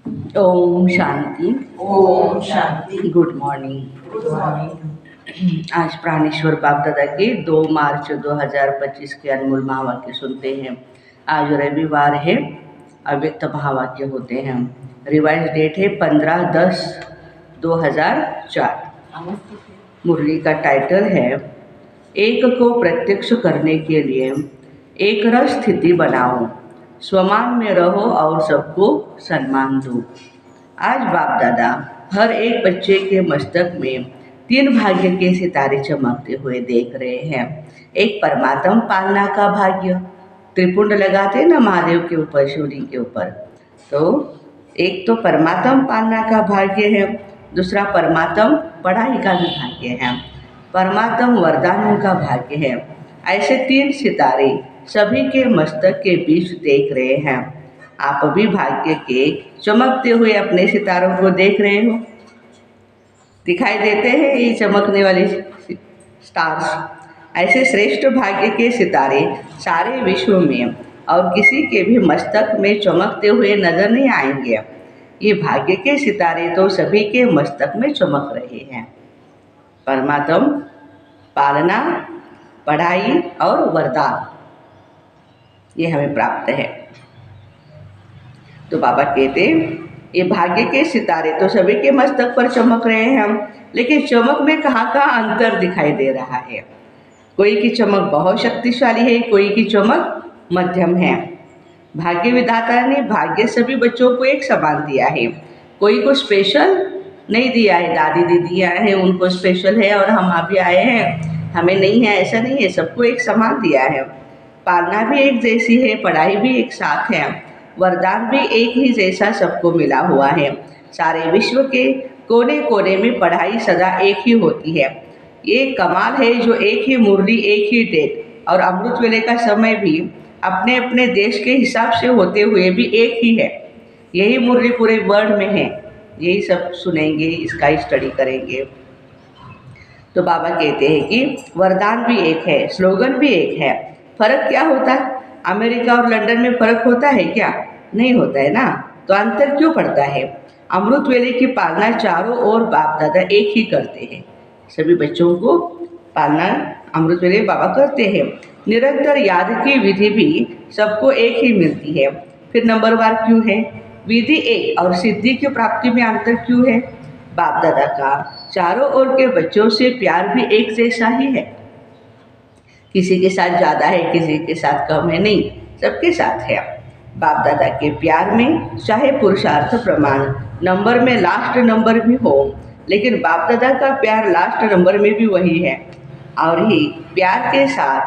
ओम शांति। ओम शांति। Good morning. Good morning. आज प्राणेश्वर बाप दादा के 2 मार्च 2025 के अनमोल महावाक्य सुनते हैं। आज रविवार है, अव्यक्त महावाक्य होते हैं। रिवाइज डेट है 15/10/2004। मुरली का टाइटल है एक को प्रत्यक्ष करने के लिए एक रस स्थिति बनाओ, स्वमान में रहो और सबको सम्मान दो। आज बाप दादा हर एक बच्चे के मस्तक में 3 भाग्य के सितारे चमकते हुए देख रहे हैं। एक परमात्म पालना का भाग्य, त्रिपुंड लगाते ना महादेव के ऊपर, शिवलिंग के ऊपर, तो एक तो परमात्म पालना का भाग्य है, दूसरा परमात्म पढ़ाई का भी भाग्य है, परमात्म वरदानों का भाग्य है। ऐसे 3 सितारे सभी के मस्तक के बीच देख रहे हैं। आप भी भाग्य के चमकते हुए अपने सितारों को देख रहे हो। दिखाई देते हैं ये चमकने वाले स्टार्स। ऐसे श्रेष्ठ भाग्य के सितारे सारे विश्व में और किसी के भी मस्तक में चमकते हुए नजर नहीं आएंगे। ये भाग्य के सितारे तो सभी के मस्तक में चमक रहे हैं। परमात्म पालना, पढ़ाई और वरदान, ये हमें प्राप्त है। तो बाबा कहते ये भाग्य के सितारे तो सभी के मस्तक पर चमक रहे हैं, लेकिन चमक में कहाँ कहाँ अंतर दिखाई दे रहा है। कोई की चमक बहुत शक्तिशाली है, कोई की चमक मध्यम है। भाग्य विधाता ने भाग्य सभी बच्चों को एक समान दिया है, कोई को स्पेशल नहीं दिया है। दादी दीदी आए हैं उनको स्पेशल है और हम अभी आए हैं हमें नहीं है, ऐसा नहीं है। सबको एक समान दिया है। पालना भी एक जैसी है, पढ़ाई भी एक साथ है, वरदान भी एक ही जैसा सबको मिला हुआ है। सारे विश्व के कोने कोने में पढ़ाई सदा एक ही होती है। ये कमाल है जो एक ही मुरली, एक ही डेट और अमृत वेले का समय भी अपने अपने देश के हिसाब से होते हुए भी एक ही है। यही मुरली पूरे वर्ल्ड में है। यही सब सुनेंगे, इसका स्टडी करेंगे। तो बाबा कहते हैं कि वरदान भी एक है, स्लोगन भी एक है। फर्क क्या होता है? अमेरिका और लंदन में फर्क होता है क्या? नहीं होता है ना। तो अंतर क्यों पड़ता है? अमृत वेले की पालना चारों ओर बाप दादा एक ही करते हैं। सभी बच्चों को पालना अमृत वेले बाबा करते हैं। निरंतर याद की विधि भी सबको एक ही मिलती है। फिर नंबरवार क्यों है? विधि एक और सिद्धि की प्राप्ति में अंतर क्यों है? बाप दादा का चारों ओर के बच्चों से प्यार भी एक जैसा ही है। किसी के साथ ज़्यादा है, किसी के साथ कम है, नहीं, सबके साथ है। बाप दादा के प्यार में चाहे पुरुषार्थ प्रमाण नंबर में लास्ट नंबर भी हो, लेकिन बाप दादा का प्यार लास्ट नंबर में भी वही है। और ही प्यार के साथ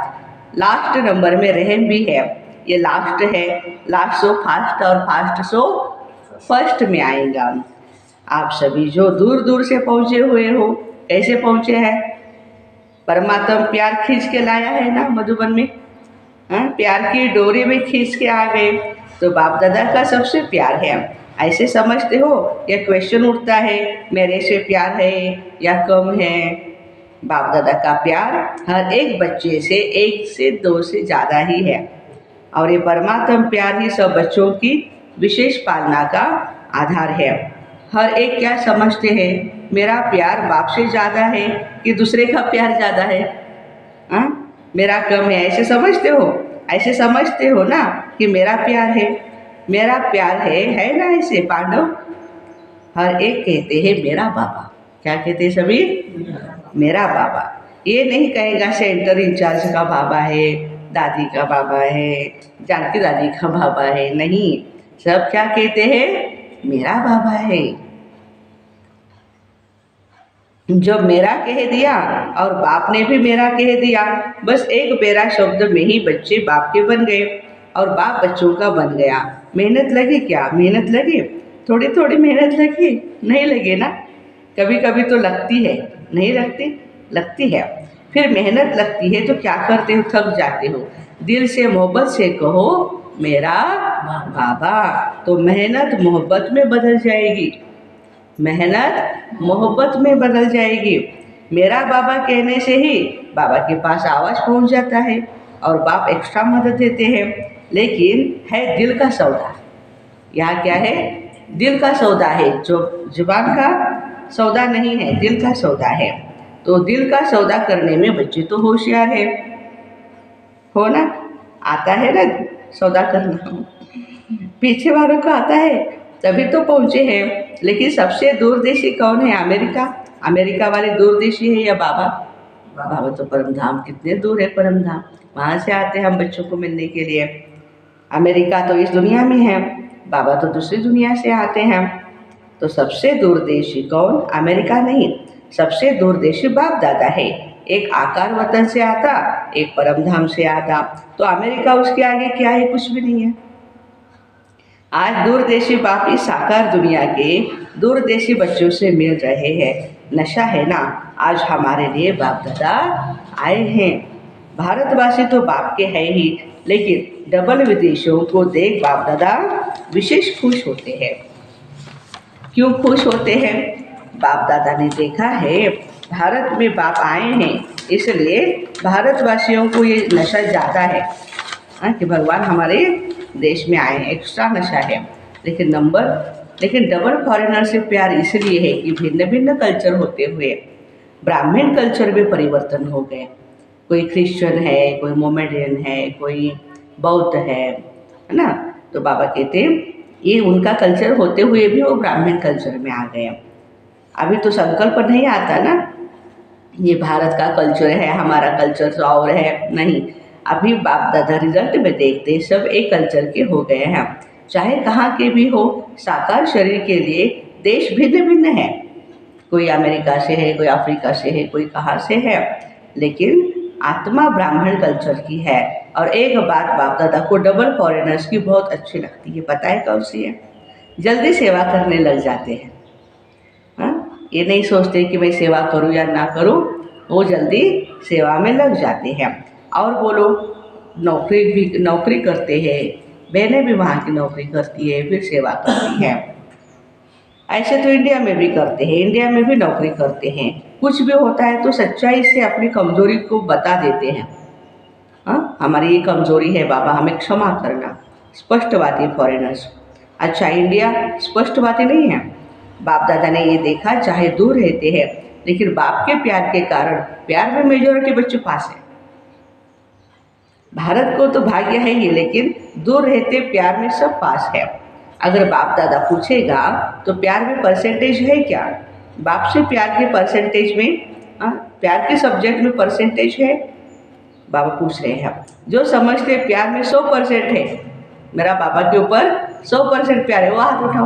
लास्ट नंबर में रहम भी है। ये लास्ट है, लास्ट सो फास्ट और फास्ट सो फर्स्ट में आएगा। आप सभी जो दूर दूर से पहुँचे हुए हो, कैसे पहुँचे हैं? परमात्मा प्यार खींच के लाया है ना मधुबन में। प्यार की डोरी में खींच के आ गए। तो बाप दादा का सबसे प्यार है, ऐसे समझते हो? या क्वेश्चन उठता है मेरे से प्यार है या कम है? बाप दादा का प्यार हर एक बच्चे से 1 से 2 से ज़्यादा ही है। और ये परमात्मा प्यार ही सब बच्चों की विशेष पालना का आधार है। हर एक क्या समझते हैं? मेरा प्यार बाप से ज़्यादा है कि दूसरे का प्यार ज़्यादा है? मेरा कम है, ऐसे समझते हो? ऐसे समझते हो ना कि मेरा प्यार है, मेरा प्यार है ना? ऐसे पांडव हर एक कहते हैं मेरा बाबा। क्या कहते हैं सभी? मेरा बाबा। ये नहीं कहेगा सेंटर इंचार्ज का बाबा है, दादी का बाबा है, जानकी दादी का बाबा है, नहीं। सब क्या कहते हैं? मेरा बाबा है। जब मेरा कह दिया और बाप ने भी मेरा कह दिया, बस एक मेरा शब्द में ही बच्चे बाप के बन गए और बाप बच्चों का बन गया। मेहनत लगी क्या? मेहनत लगी? थोड़ी थोड़ी मेहनत लगी? नहीं लगे ना। कभी कभी तो लगती है, नहीं लगती? लगती है। फिर मेहनत लगती है तो क्या करते हो? थक जाते हो। दिल से मोहब्बत से कहो मेरा बाबा, तो मेहनत मोहब्बत में बदल जाएगी। मेहनत मोहब्बत में बदल जाएगी। मेरा बाबा कहने से ही बाबा के पास आवाज़ पहुंच जाता है और बाप एक्स्ट्रा मदद देते हैं। लेकिन है दिल का सौदा। यहाँ क्या है? दिल का सौदा है, जो जुबान का सौदा नहीं है, दिल का सौदा है। तो दिल का सौदा करने में बच्चे तो होशियार है, हो ना, आता है ना सौदा करना, पीछे वालों को आता है तभी तो पहुँचे हैं। लेकिन सबसे दूरदेशी कौन है? अमेरिका। अमेरिका वाले दूरदेशी है या बाबा? बाबा तो परम धाम, कितने दूर है परम धाम, वहाँ से आते हैं हम बच्चों को मिलने के लिए। अमेरिका तो इस दुनिया में है, बाबा तो दूसरी दुनिया से आते हैं। तो सबसे दूरदेशी कौन? अमेरिका नहीं, सबसे दूरदेशी बाप दादा है। एक आकार वतन से आता, एक परम धाम से आता। तो अमेरिका उसके आगे क्या है? कुछ भी नहीं है। आज दूरदेशी बाप इस साकार दुनिया के दूरदेशी बच्चों से मिल रहे हैं। नशा है ना, आज हमारे लिए बाप दादा आए हैं। भारतवासी तो बाप के हैं ही, लेकिन डबल विदेशियों को देख बाप दादा विशेष खुश होते हैं। क्यों खुश होते हैं? बाप दादा ने देखा है भारत में बाप आए हैं, इसलिए भारतवासियों को ये नशा ज़्यादा है कि भगवान हमारे देश में आए हैं, एक्स्ट्रा नशा है। लेकिन डबल फॉरेनर से प्यार इसलिए है कि भिन्न भिन्न कल्चर होते हुए ब्राह्मण कल्चर में परिवर्तन हो गए। कोई क्रिश्चियन है, कोई मोमेडियन है, कोई बौद्ध है ना। तो बाबा कहते ये उनका कल्चर होते हुए भी वो ब्राह्मण कल्चर में आ गए। अभी तो संकल्प नहीं आता ना, ये भारत का कल्चर है, हमारा कल्चर तो और है, नहीं। अभी बाप दादा रिजल्ट में देखते सब एक कल्चर के हो गए हैं। चाहे कहाँ के भी हो, साकार शरीर के लिए देश भिन्न भिन्न है। कोई अमेरिका से है, कोई अफ्रीका से है, कोई कहाँ से है, लेकिन आत्मा ब्राह्मण कल्चर की है। और एक बात बाप दादा को डबल फॉरेनर्स की बहुत अच्छी लगती है, पता है कौन सी है? जल्दी सेवा करने लग जाते हैं। हाँ, ये नहीं सोचते कि मैं सेवा करूँ या ना करूँ, वो जल्दी सेवा में लग जाते हैं। और बोलो, नौकरी करते हैं, बहनें भी वहाँ की नौकरी करती है, फिर सेवा करती है। ऐसे तो इंडिया में भी करते हैं, इंडिया में भी नौकरी करते हैं। कुछ भी होता है तो सच्चाई से अपनी कमजोरी को बता देते हैं। हाँ, हमारी ये कमजोरी है बाबा, हमें क्षमा करना। स्पष्टवादी फॉरेनर्स। अच्छा, इंडिया स्पष्टवादी नहीं है। बाप दादा ने ये देखा, चाहे दूर रहते हैं लेकिन बाप के प्यार के कारण प्यार में मेजॉरिटी बच्चे पास है। भारत को तो भाग्य है ही, लेकिन दूर रहते प्यार में सब पास है। अगर बाप दादा पूछेगा तो प्यार में परसेंटेज है क्या? बाप से प्यार के परसेंटेज में, प्यार के सब्जेक्ट में परसेंटेज है? बाबा पूछ रहे हैं। जो समझते प्यार में 100% है, मेरा बाबा के ऊपर 100% प्यार है, वो हाथ उठाओ,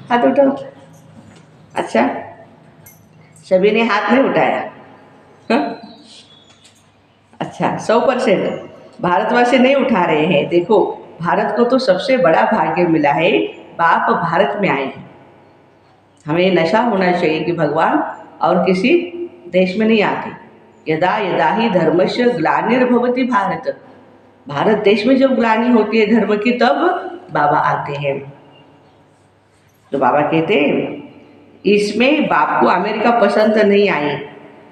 हाथ उठाओ। अच्छा, सभी ने हाथ नहीं उठाया? हाँ? अच्छा, 100% भारतवासी नहीं उठा रहे हैं। देखो, भारत को तो सबसे बड़ा भाग्य मिला है, बाप भारत में आए हैं। हमें नशा होना चाहिए कि भगवान और किसी देश में नहीं आते। यदा यदा ही धर्मस्य ग्लानिर्भवति भारत, भारत देश में जब ग्लानि होती है धर्म की, तब बाबा आते हैं। तो बाबा कहते हैं इसमें बाप को अमेरिका पसंद नहीं आई,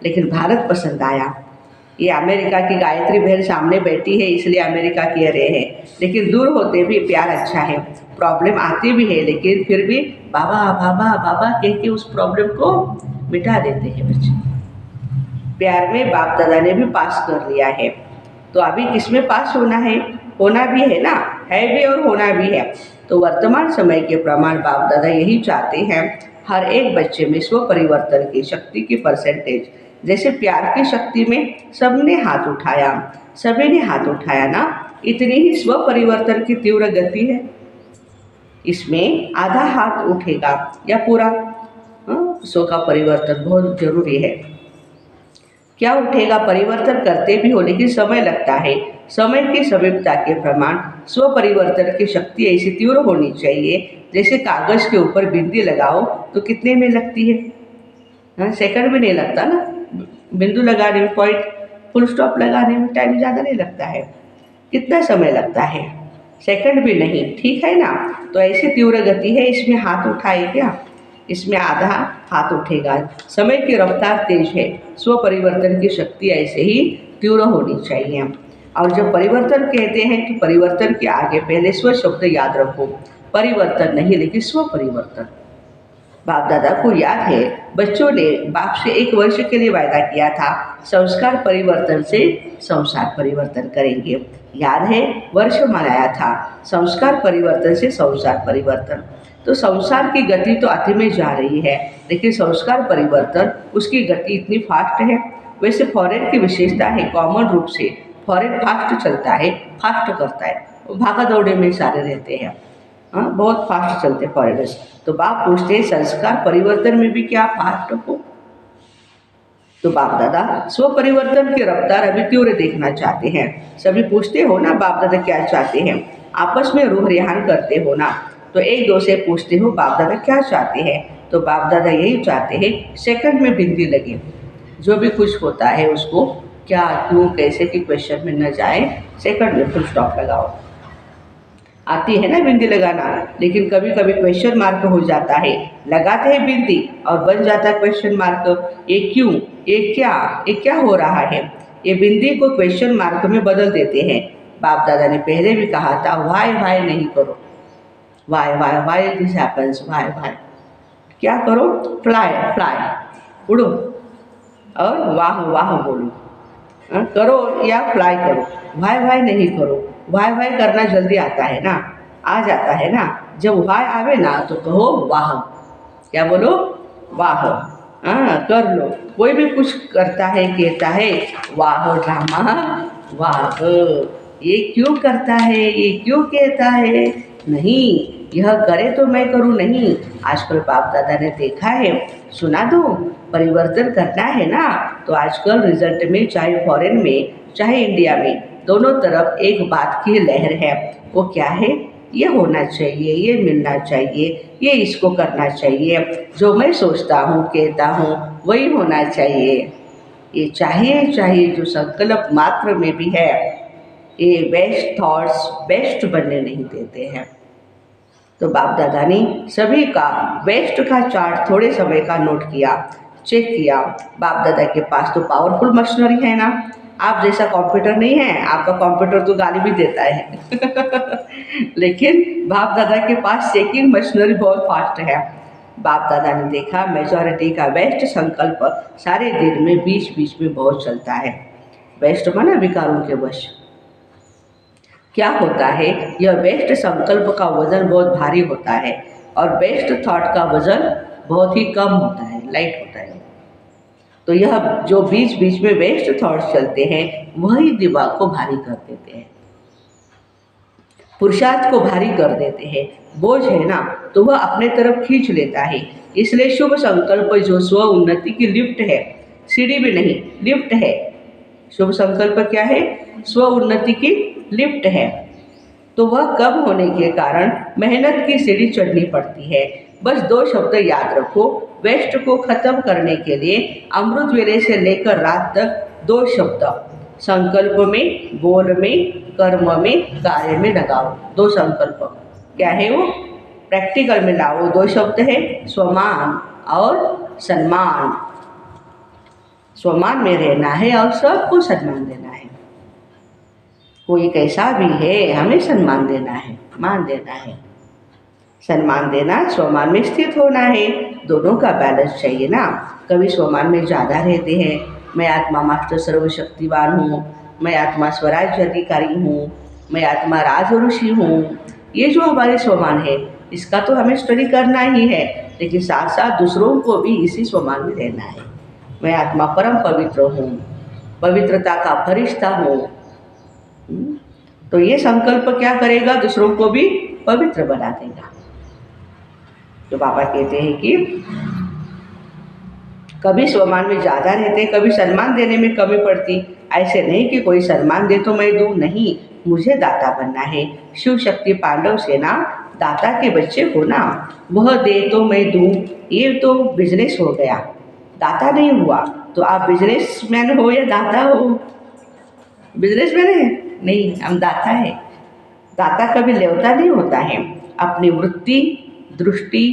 लेकिन भारत पसंद आया। ये अमेरिका की गायत्री बहन सामने बैठी है इसलिए अमेरिका कह रहे हैं, लेकिन दूर होते भी प्यार अच्छा है। प्रॉब्लम आती भी है, लेकिन फिर भी बाबा बाबा बाबा कह के उस प्रॉब्लम को मिटा देते हैं बच्चे। प्यार में बाप दादा ने भी पास कर लिया है। तो अभी किसमें पास होना है? होना भी है ना, है भी और होना भी है। तो वर्तमान समय के प्रमाण बाप दादा यही चाहते हैं, हर एक बच्चे में स्व परिवर्तन की शक्ति की परसेंटेज। जैसे प्यार की शक्ति में सबने हाथ उठाया, सभी ने हाथ उठाया ना, इतनी ही स्व परिवर्तन की तीव्र गति है। इसमें आधा हाथ उठेगा या पूरा? स्व का परिवर्तन बहुत जरूरी है। क्या उठेगा? परिवर्तन करते भी हो, लेकिन समय लगता है। समय की समीपता के प्रमाण स्व परिवर्तन की शक्ति ऐसी तीव्र होनी चाहिए, जैसे कागज के ऊपर बिंदी लगाओ तो कितने में लगती है? सेकंड भी नहीं लगता ना। बिंदु लगाने में, पॉइंट, फुल स्टॉप लगाने में टाइम ज़्यादा नहीं लगता है। कितना समय लगता है? सेकंड भी नहीं, ठीक है ना। तो ऐसी तीव्र गति है। इसमें हाथ उठाए क्या? इसमें आधा हाथ उठेगा। समय की रफ्तार तेज है, स्व परिवर्तन की शक्ति ऐसे ही तीव्र होनी चाहिए। और जब परिवर्तन कहते हैं तो परिवर्तन के आगे पहले स्व शब्द याद रखो। परिवर्तन नहीं लेकिन स्व परिवर्तन। बाप दादा को याद है, बच्चों ने बाप से 1 वर्ष के लिए वायदा किया था, संस्कार परिवर्तन से संसार परिवर्तन करेंगे। याद है, वर्ष मनाया था, संस्कार परिवर्तन से संसार परिवर्तन। तो संसार की गति तो अति में जा रही है, लेकिन संस्कार परिवर्तन उसकी गति इतनी फास्ट है। वैसे फॉरेन की विशेषता है, कॉमन रूप से फॉरेन फास्ट चलता है, फास्ट करता है, भागा दौड़े में सारे रहते हैं। हाँ, बहुत फास्ट चलते फॉरेनर्स। तो बाप पूछते हैं संस्कार परिवर्तन में भी क्या फास्ट हो? तो बाप दादा स्व परिवर्तन की रफ्तार अभी तीव्र देखना चाहते हैं। सभी पूछते हो ना बाप दादा क्या चाहते हैं, आपस में रूह रेहान करते हो ना, तो एक दो से पूछते हो बाप दादा क्या चाहते हैं। तो बाप दादा यही चाहते हैं सेकंड में बिंदी लगे, जो भी कुछ होता है उसको क्या क्यों कैसे की क्वेश्चन में न जाए, सेकंड में फुल स्टॉप लगाओ। आती है ना बिंदी लगाना, लेकिन कभी कभी क्वेश्चन मार्क हो जाता है, लगाते हैं बिंदी और बन जाता है क्वेश्चन मार्क। ये क्यों, ये क्या हो रहा है, ये बिंदी को क्वेश्चन मार्क में बदल देते हैं। बाप दादा ने पहले भी कहा था वाई वाई नहीं करो, why why why this happens, why why क्या करो, फ्लाई फ्लाई उड़ो और वाह वाह बोलो, करो या फ्लाई करो, वाई वाई नहीं करो। वाई वाई करना जल्दी आता है ना, आ जाता है ना, जब वाई आवे ना तो कहो वाह, क्या बोलो, वाह। हाँ, कर लो। कोई भी कुछ करता है कहता है वाह ड्रामा, वाह ये क्यों करता है, ये क्यों कहता है, नहीं यह करे तो मैं करूँ नहीं। आजकल बाप दादा ने देखा है, सुना दो, परिवर्तन करना है ना, तो आजकल रिजल्ट में चाहे फॉरेन में चाहे इंडिया में दोनों तरफ एक बात की लहर है। वो क्या है, ये होना चाहिए, ये मिलना चाहिए, ये इसको करना चाहिए, जो मैं सोचता हूँ कहता हूँ वही होना चाहिए। ये चाहिए चाहिए जो संकल्प मात्र में भी है, ये बेस्ट थॉट्स बेस्ट बनने नहीं देते हैं। तो बाप दादा ने सभी का बेस्ट का चार्ट थोड़े समय का नोट किया, चेक किया। बाप दादा के पास तो पावरफुल मशीनरी है ना, आप जैसा कंप्यूटर नहीं है, आपका कंप्यूटर तो गाली भी देता है लेकिन बाप दादा के पास चेकिंग मशीनरी बहुत फास्ट है। बाप दादा ने देखा मेजॉरिटी का बेस्ट संकल्प सारे दिन में बीच बीच में बहुत चलता है। बेस्ट माना विकारों के वश। क्या होता है, यह बेस्ट संकल्प का वजन बहुत भारी होता है और बेस्ट थॉट का वजन बहुत ही कम होता है, लाइट होता है। तो यह जो बीच बीच में बेस्ट थॉट्स चलते हैं वही दिमाग को भारी कर देते हैं, पुरुषार्थ को भारी कर देते हैं। बोझ है ना तो वह अपने तरफ खींच लेता है। इसलिए शुभ संकल्प जो स्व उन्नति की लिफ्ट है, सीढ़ी भी नहीं लिफ्ट है। शुभ संकल्प क्या है, स्व उन्नति की लिफ्ट है। तो वह कम होने के कारण मेहनत की सीढ़ी चढ़नी पड़ती है। बस 2 शब्द याद रखो, वेस्ट को खत्म करने के लिए अमृत वेले से लेकर रात तक 2 शब्द संकल्प में, बोल में, कर्म में, कार्य में लगाओ। 2 संकल्प क्या है वो, प्रैक्टिकल में लाओ। 2 शब्द है स्वमान और सम्मान। स्वमान में रहना है और सबको सम्मान देना है। कोई कैसा भी है हमें सम्मान देना है, मान देना है। सम्मान देना, स्वमान में स्थित होना है। दोनों का बैलेंस चाहिए ना। कभी स्वमान में ज़्यादा रहते हैं, मैं आत्मा मास्टर सर्वशक्तिवान हूँ, मैं आत्मा स्वराज्य अधिकारी हूँ, मैं आत्मा राज ऋषि हूँ। ये जो हमारे स्वमान है इसका तो हमें स्टडी करना ही है, लेकिन साथ साथ दूसरों को भी इसी स्वमान में रहना है। मैं आत्मा परम पवित्र हूँ, पवित्रता का फरिश्ता हूँ। तो ये संकल्प क्या करेगा, दूसरों को भी पवित्र बना देगा। तो बाबा कहते हैं कि कभी स्वमान में ज़्यादा रहते, कभी सम्मान देने में कमी पड़ती। ऐसे नहीं कि कोई सम्मान दे तो मैं दूँ, नहीं, मुझे दाता बनना है। शिव शक्ति पांडव सेना दाता के बच्चे हो ना, वह दे तो मैं दूँ, ये तो बिजनेस हो गया, दाता नहीं हुआ। तो आप बिजनेसमैन हो या दाता हो? बिजनेसमैन है नहीं, हम दाता है। दाता कभी लेवता नहीं होता है। अपनी वृत्ति, दृष्टि,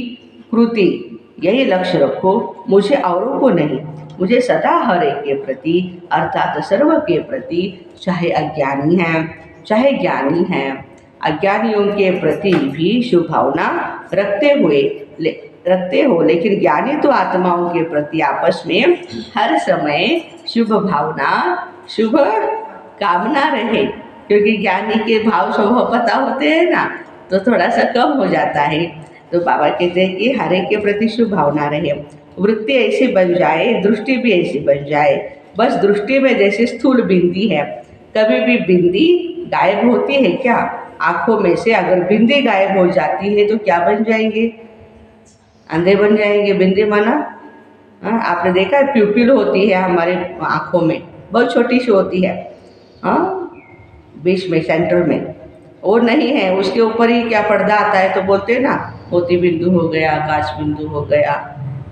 कृति यही लक्ष्य रखो, मुझे औरों को नहीं, मुझे सदा हर एक के प्रति अर्थात सर्व के प्रति, चाहे अज्ञानी हैं चाहे ज्ञानी हैं, अज्ञानियों के प्रति भी शुभ भावना रखते हो, लेकिन ज्ञानी तो आत्माओं के प्रति आपस में हर समय शुभ भावना, शुभ कामना रहे, क्योंकि ज्ञानी के भाव स्वभाव पता होते हैं ना, तो थोड़ा सा कम हो जाता है। तो बाबा कहते हैं कि हर एक के प्रति शुभ भावना रहे, वृत्ति ऐसी बन जाए, दृष्टि भी ऐसी बन जाए। बस दृष्टि में जैसे स्थूल बिंदी है, कभी भी बिंदी गायब होती है क्या? आंखों में से अगर बिंदी गायब हो जाती है तो क्या बन जाएंगे? अंधे बन जाएंगे। बिंदी माना, हाँ, आपने देखा है प्यूपिल होती है हमारे आँखों में, बहुत छोटी सी होती है, हाँ, बीच में सेंटर में, वो नहीं है, उसके ऊपर ही क्या पर्दा आता है, तो बोलते हैं ना मोती बिंदु हो गया, आकाश बिंदु हो गया,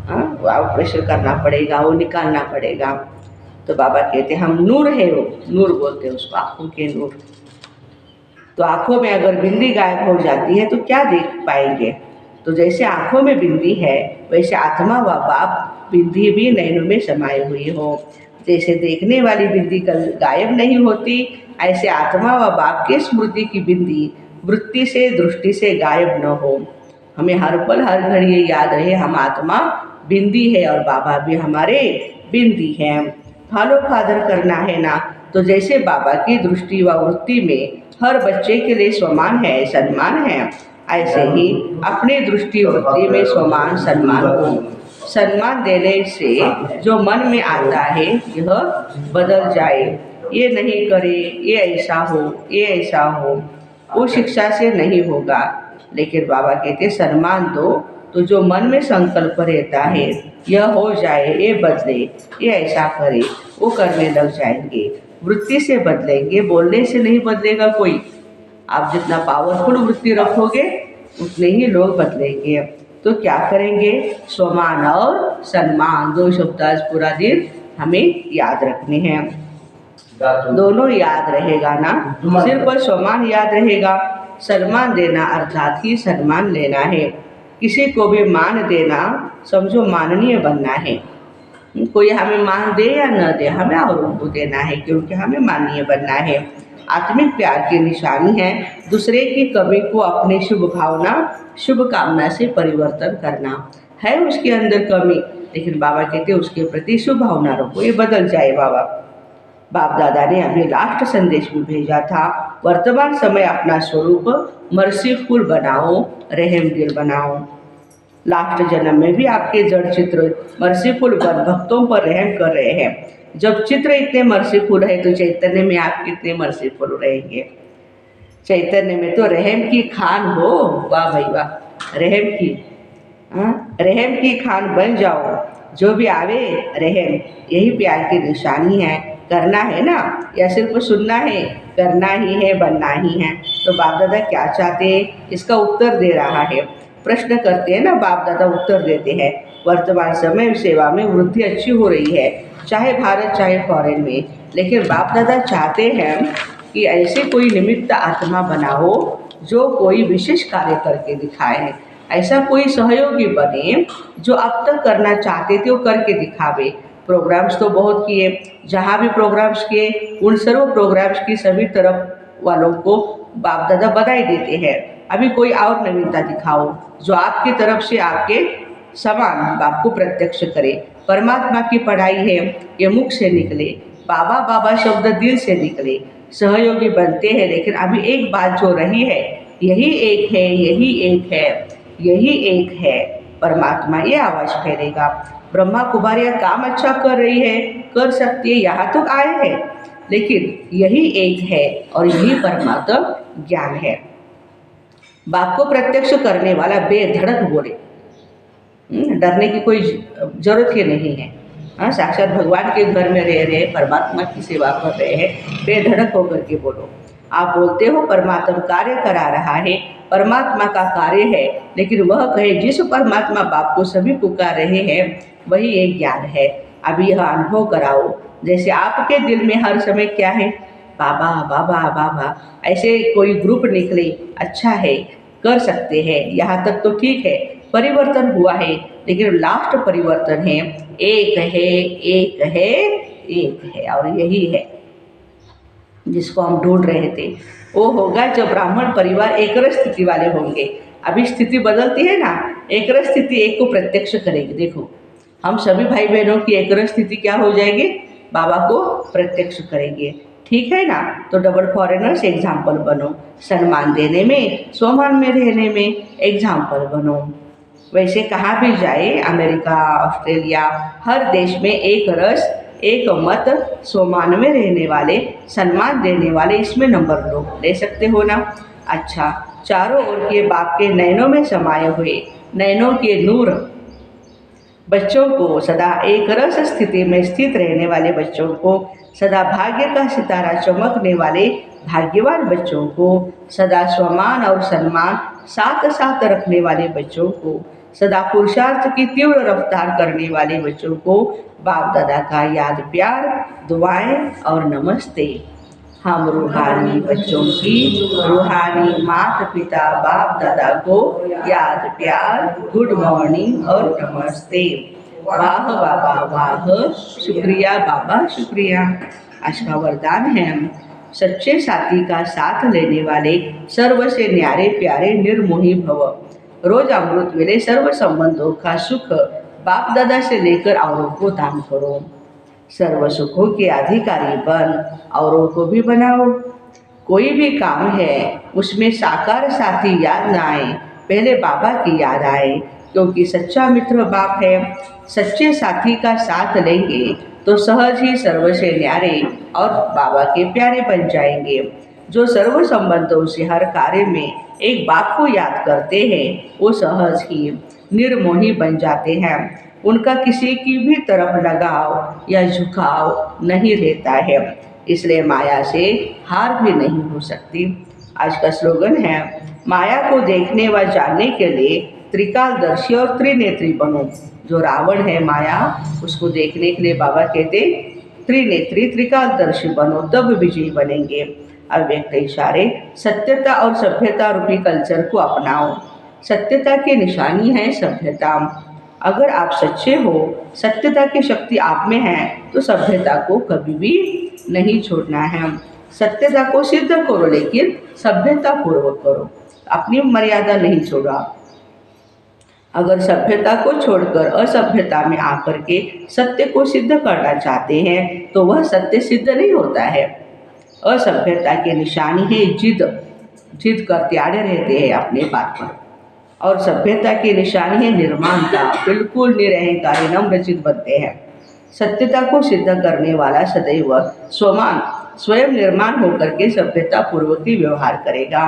हाँ, वो ऑपरेशन करना पड़ेगा, वो निकालना पड़ेगा। तो बाबा कहते हैं हम नूर है, वो नूर बोलते हैं उसको, आँखों के नूर। तो आँखों में अगर बिंदी गायब हो जाती है तो क्या देख पाएंगे? तो जैसे आँखों में बिंदी है, वैसे आत्मा व बाप बिंदी भी नैनों में समाये हुई हो। जैसे देखने वाली बिंदी कल गायब नहीं होती, ऐसे आत्मा व बाप के स्मृति की बिंदी वृत्ति से, दृष्टि से गायब न हो। हमें हर पल हर घड़ी ये याद रहे हम आत्मा बिंदी है और बाबा भी हमारे बिंदी हैं। फॉलो फादर करना है ना, तो जैसे बाबा की दृष्टि व वृत्ति में हर बच्चे के लिए समान है, सम्मान है, ऐसे ही अपनी दृष्टि वृत्ति में समान सम्मान हो। सम्मान देने से जो मन में आता है यह बदल जाए, ये नहीं करे, ये ऐसा हो, ये ऐसा हो, वो शिक्षा से नहीं होगा। लेकिन बाबा कहते सम्मान दो तो जो मन में संकल्प रहता है यह हो जाए, ये बदले, ये ऐसा करे, वो करने लग जाएंगे। वृत्ति से बदलेंगे, बोलने से नहीं बदलेगा कोई। आप जितना पावरफुल वृत्ति रखोगे उतने ही लोग बदलेंगे। तो क्या करेंगे? स्वमान और सम्मान, दो शब्द आज पूरा दिन हमें याद रखने हैं। दोनों याद रहेगा ना, सिर्फ स्वमान याद रहेगा। सम्मान देना अर्थात ही सम्मान लेना है। किसी को भी मान देना समझो माननीय बनना है। कोई हमें मान दे या न दे, हमें और उनको देना है, क्योंकि हमें माननीय बनना है। आत्मिक प्यार की निशानी है दूसरे की कमी को अपनी शुभ भावना, शुभ कामना से परिवर्तन करना। है उसके अंदर कमी, लेकिन बाबा कहते हैं उसके प्रति शुभ भावना रखो, ये बदल जाए। बाप दादा ने अभी लास्ट संदेश भी भेजा था, वर्तमान समय अपना स्वरूप मर्सीफुल बनाओ, रहम दिल बनाओ। लास्ट जन्म में भी आपके जड़ चित्र मर्सीफुल भक्तों पर रहम कर रहे हैं। जब चित्र इतने मर्सीफुल है तो चैतन्य में आप कितने मर्सीफुल रहेंगे? चैतन्य में तो रहम की खान हो, वाह भाई वाह, रहम की, रहम की खान बन जाओ। जो भी आवे रहम, यही प्यार की निशानी है। करना है ना, या सिर्फ सुनना है? करना ही है, बनना ही है। तो बाप दादा क्या चाहते हैं, इसका उत्तर दे रहा है। प्रश्न करते हैं ना, बाप दादा उत्तर देते हैं। वर्तमान समय सेवा में वृद्धि अच्छी हो रही है, चाहे भारत चाहे फॉरेन में, लेकिन बाप दादा चाहते हैं कि ऐसे कोई निमित्त आत्मा बनाओ जो कोई विशेष कार्य करके दिखाए। ऐसा कोई सहयोगी बने जो अब तक करना चाहते थे वो करके दिखावे। प्रोग्राम्स तो बहुत किए, जहाँ भी प्रोग्राम्स किए उन सर्व प्रोग्राम्स की सभी तरफ वालों को बाप दादा बधाई देते हैं। अभी कोई और नवीनता दिखाओ जो आपकी तरफ से आपके समान बाप को प्रत्यक्ष करे। परमात्मा की पढ़ाई है, ये मुख से निकले, बाबा बाबा शब्द दिल से निकले। सहयोगी बनते हैं, लेकिन अभी एक बात जो रही है, यही एक है, यही एक है, यही एक है। परमात्मा ये आवाज़ फैलेगा। ब्रह्मा कुमारियाँ काम अच्छा कर रही है, कर सकती है, यहाँ तक आए हैं, लेकिन यही एक है और यही परमात्मा ज्ञान है। बाप को प्रत्यक्ष करने वाला बेधड़क बोले, डरने की कोई जरूरत ही नहीं है। हाँ, साक्षात भगवान के घर में रह रहे, परमात्मा की सेवा कर रहे हैं, बेधड़क होकर के बोलो। आप बोलते हो परमात्मा कार्य करा रहा है, परमात्मा का कार्य है, लेकिन वह कहे जिस परमात्मा बाप को सभी पुकार रहे हैं वही एक ज्ञान है। अभी यह अनुभव कराओ। जैसे आपके दिल में हर समय क्या है, बाबा बाबा बाबा, ऐसे कोई ग्रुप निकले, अच्छा है, कर सकते हैं, यहाँ तक तो ठीक है, परिवर्तन हुआ है, लेकिन लास्ट परिवर्तन है एक है, एक है, एक है, और यही है जिसको हम ढूंढ रहे थे। वो होगा जब ब्राह्मण परिवार एकरस स्थिति वाले होंगे। अभी स्थिति बदलती है ना, एकरस स्थिति एक को प्रत्यक्ष करेगी। देखो हम सभी भाई बहनों की एकरस स्थिति क्या हो जाएगी, बाबा को प्रत्यक्ष करेंगे। ठीक है ना। तो डबल फॉरेनर्स एग्जाम्पल बनो, सम्मान देने में, स्वमान में रहने में एग्जाम्पल बनो। वैसे कहाँ भी जाए, अमेरिका, ऑस्ट्रेलिया, हर देश में एक रस, एक मत, स्वमान में रहने वाले, सम्मान देने वाले, इसमें नंबर लो, ले सकते हो ना। अच्छा, चारों ओर के बाप के नयनों में समाये हुए, नयनों के नूर बच्चों को, सदा एक रस स्थिति में स्थित रहने वाले बच्चों को, सदा भाग्य का सितारा चमकने वाले भाग्यवान बच्चों को, सदा स्वमान और सम्मान साथ साथ रखने वाले बच्चों को, सदा पुरुषार्थ की तीव्र रफ्तार करने वाले बच्चों को बाप दादा का याद, प्यार, दुआएं और नमस्ते। हम रूहानी बच्चों की, रूहानी माता पिता बाप दादा को याद, प्यार, गुड मॉर्निंग और नमस्ते। वाह बाबा वाह, शुक्रिया बाबा शुक्रिया। आज का वरदान है, सच्चे साथी का साथ लेने वाले सर्व से न्यारे प्यारे निर्मोही भव। रोज अमृत वेले सर्व संबंधों का सुख बाप दादा से लेकर औरों को दान करो। सर्व सुखों के अधिकारी बन, औरों को भी बनाओ। कोई भी काम है उसमें साकार साथी याद ना आए, पहले बाबा की याद आए, क्योंकि सच्चा मित्र बाप है। सच्चे साथी का साथ लेंगे तो सहज ही सर्व से न्यारे और बाबा के प्यारे बन जाएंगे। जो सर्व संबंधों से हर कार्य में एक बाप को याद करते हैं, वो सहज ही निर्मोही बन जाते हैं। उनका किसी की भी तरफ लगाव या झुकाव नहीं रहता है, इसलिए माया से हार भी नहीं हो सकती। आज का स्लोगन है, माया को देखने व जानने के लिए त्रिकालदर्शी और त्रिनेत्री बनो। जो रावण है माया, उसको देखने के लिए बाबा कहते त्रिनेत्री त्रिकालदर्शी बनो, तब विजयी बनेंगे। अव्यक्त इशारे, सत्यता और सभ्यता रूपी कल्चर को अपनाओ। सत्यता की निशानी है सभ्यता। अगर आप सच्चे हो, सत्यता की शक्ति आप में है, तो सभ्यता को कभी भी नहीं छोड़ना है। सत्यता को सिद्ध करो, लेकिन सभ्यता पूर्वक करो, अपनी मर्यादा नहीं छोड़ा। अगर सभ्यता को छोड़कर असभ्यता में आकर के सत्य को सिद्ध करना चाहते हैं, तो वह सत्य सिद्ध नहीं होता है। असभ्यता की निशानी है जिद, जिद करते आड़े रहते हैं अपने बात पर। और सभ्यता की निशानी है निर्माणता, बिल्कुल निरहंकारी नम्रचित बनते हैं। सत्यता को सिद्ध करने वाला सदैव स्वमान, स्वयं निर्माण होकर के सभ्यता पूर्वक ही व्यवहार करेगा।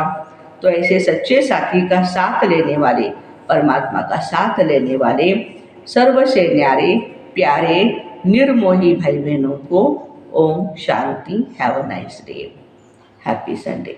तो ऐसे सच्चे साथी का साथ लेने वाले, परमात्मा का साथ लेने वाले, सर्व से न्यारे प्यारे निर्मोही भाई बहनों को ओम शांति। Have a nice day, happy Sunday.